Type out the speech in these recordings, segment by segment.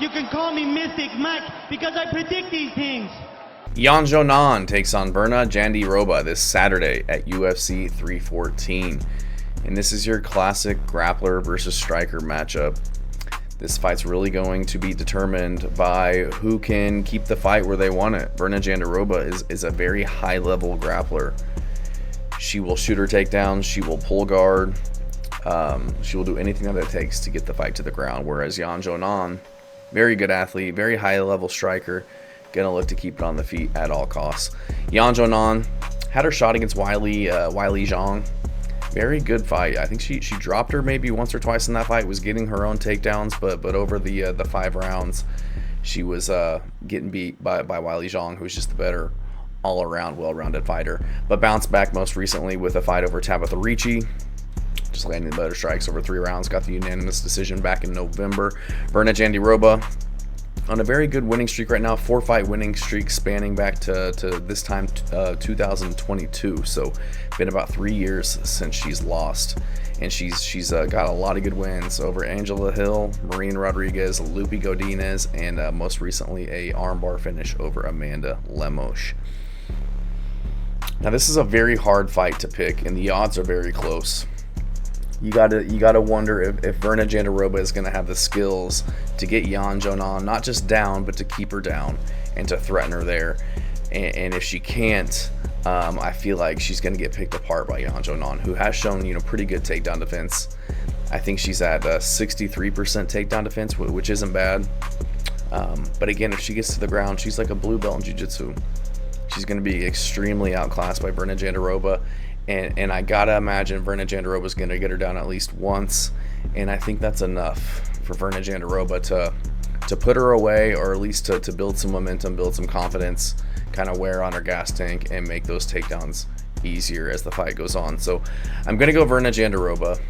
You can call me Mystic Mike because I predict these things. Xiaonan takes on Virna Jandiroba this Saturday at UFC 314. And this is your classic grappler versus striker matchup. This fight's really going to be determined by who can keep the fight where they want it. Virna Jandiroba is a very high-level grappler. She will shoot her takedowns, she will pull guard, she will do anything that it takes to get the fight to the ground. Whereas Xiaonan, very good athlete, very high-level striker, gonna look to keep it on the feet at all costs. Xiaonan had her shot against Weili Zhang. Very good fight. I think she dropped her maybe once or twice in that fight, was getting her own takedowns, but over the 5 rounds, she was getting beat by Weili Zhang, who's just the better all-around, well-rounded fighter. But bounced back most recently with a fight over Tabitha Ricci, just landing the better strikes over 3 rounds, got the unanimous decision back in November. Virna Jandiroba on a very good winning streak right now, 4-fight winning streak spanning back to this time 2022. So been about 3 years since she's lost, and she's got a lot of good wins over Angela Hill, Marina Rodriguez, Lupi Godinez, and most recently a armbar finish over Amanda Lemos. Now this is a very hard fight to pick, and the odds are very close. You gotta wonder if Virna Jandiroba is gonna have the skills to get Xiaonan not just down, but to keep her down and to threaten her there. And if she can't, I feel like she's gonna get picked apart by Xiaonan, who has shown pretty good takedown defense. I think she's at 63% takedown defense, which isn't bad. But again, if she gets to the ground, she's like a blue belt in jiu-jitsu. She's gonna be extremely outclassed by Virna Jandiroba. And I gotta imagine Virna Jandiroba is gonna get her down at least once, and I think that's enough for Virna Jandiroba to put her away, or at least to build some momentum, build some confidence, kind of wear on her gas tank, and make those takedowns easier as the fight goes on. So I'm gonna go Virna Jandiroba.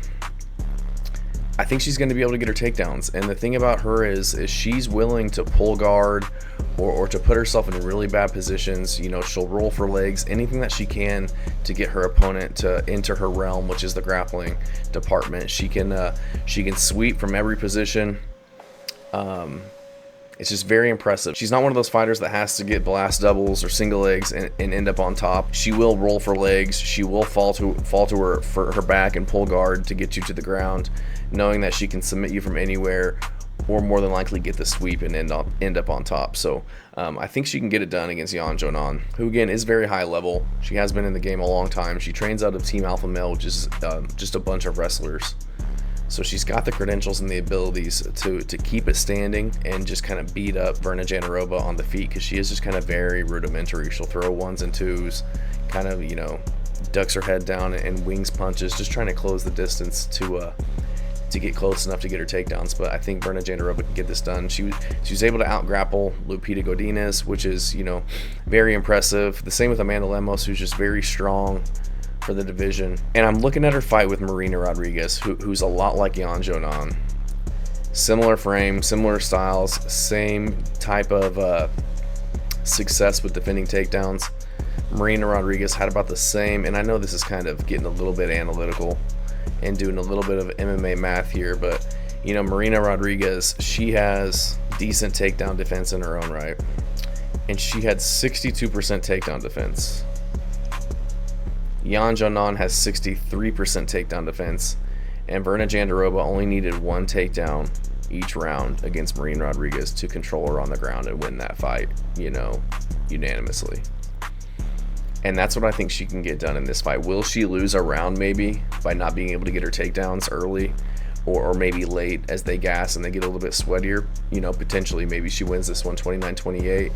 I think she's going to be able to get her takedowns, and the thing about her is she's willing to pull guard or to put herself in really bad positions. She'll roll for legs, anything that she can to get her opponent to enter her realm, which is the grappling department. She can sweep from every position. It's just very impressive. She's not one of those fighters that has to get blast doubles or single legs and end up on top. She will roll for legs. She will fall to her for her back and pull guard to get you to the ground, knowing that she can submit you from anywhere, or more than likely get the sweep and end up on top. So I think she can get it done against Xiaonan, who again is very high level. She has been in the game a long time. She trains out of Team Alpha Male, which is just a bunch of wrestlers. So she's got the credentials and the abilities to keep it standing and just kind of beat up Virna Jandiroba on the feet, because she is just kind of very rudimentary. She'll throw 1s and 2s, kind of ducks her head down and wings punches, just trying to close the distance to get close enough to get her takedowns. But I think Virna Jandiroba can get this done. She was able to out-grapple Lupita Godinez, which is very impressive. The same with Amanda Lemos, who's just very strong for the division. And I'm looking at her fight with Marina Rodriguez, who's a lot like Xiaonan. Similar frame, similar styles, same type of success with defending takedowns. Marina Rodriguez had about the same, and I know this is kind of getting a little bit analytical and doing a little bit of MMA math here, but Marina Rodriguez, she has decent takedown defense in her own right, and she had 62% takedown defense. Xiaonan has 63% takedown defense, and Virna Jandiroba only needed 1 takedown each round against Marina Rodriguez to control her on the ground and win that fight, unanimously. And that's what I think she can get done in this fight. Will she lose a round maybe by not being able to get her takedowns early, or maybe late as they gas and they get a little bit sweatier? Potentially maybe she wins this one 29-28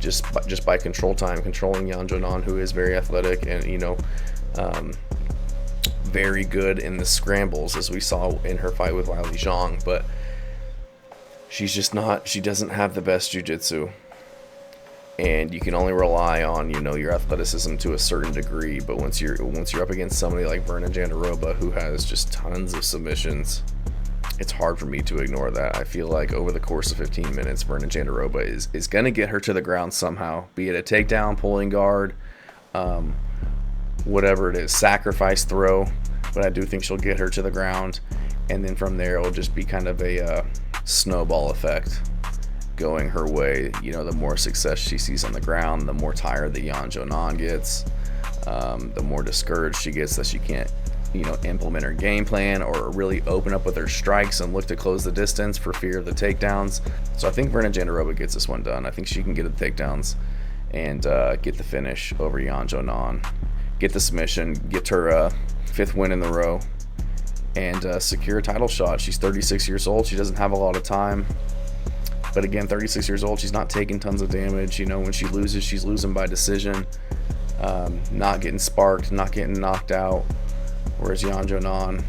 just by control time, controlling Xiaonan, who is very athletic and very good in the scrambles, as we saw in her fight with Weili Zhang. But she's just not, she doesn't have the best jiu-jitsu, and you can only rely on your athleticism to a certain degree. But once you're up against somebody like Virna Jandiroba, who has just tons of submissions, it's hard for me to ignore that. I feel like over the course of 15 minutes, Virna Jandiroba is going to get her to the ground somehow, be it a takedown, pulling guard, whatever it is, sacrifice throw. But I do think she'll get her to the ground, and then from there it'll just be kind of a snowball effect. going her way. You know, the more success she sees on the ground, the more tired the Xiaonan gets, the more discouraged she gets that she can't, you know, implement her game plan or really open up with her strikes and look to close the distance for fear of the takedowns. So I think Virna Jandiroba gets this one done. I think she can get the takedowns and get the finish over Xiaonan, get the submission, get her 5th win in the row, and secure a title shot. She's 36 years old. She doesn't have a lot of time. But again, 36 years old, she's not taking tons of damage. You know, when she loses, she's losing by decision, not getting sparked, not getting knocked out. Whereas Xiaonan,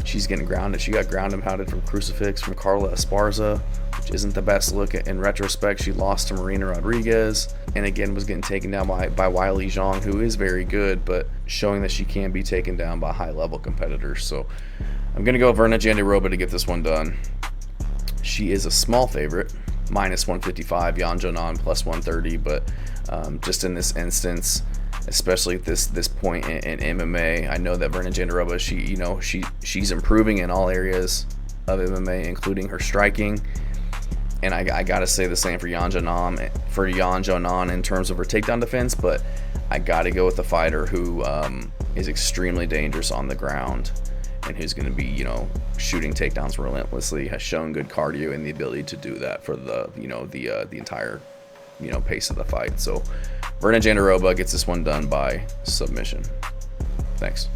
she's getting grounded. She got ground and pounded from crucifix from Carla Esparza, which isn't the best look. In retrospect, she lost to Marina Rodriguez, and again was getting taken down by Weili Zhang, who is very good, but showing that she can be taken down by high-level competitors. So I'm going to go Virna Jandiroba to get this one done. She is a small favorite, minus 155, Xiaonan plus 130, but just in this instance, especially at this point in MMA, I know that Virna Jandiroba, she's improving in all areas of MMA, including her striking. And I gotta say the same for Xiaonan in terms of her takedown defense, but I gotta go with the fighter who is extremely dangerous on the ground and who's going to be, you know, shooting takedowns relentlessly, has shown good cardio and the ability to do that for the, you know, the entire, you know, pace of the fight. So Virna Jandiroba gets this one done by submission. Thanks.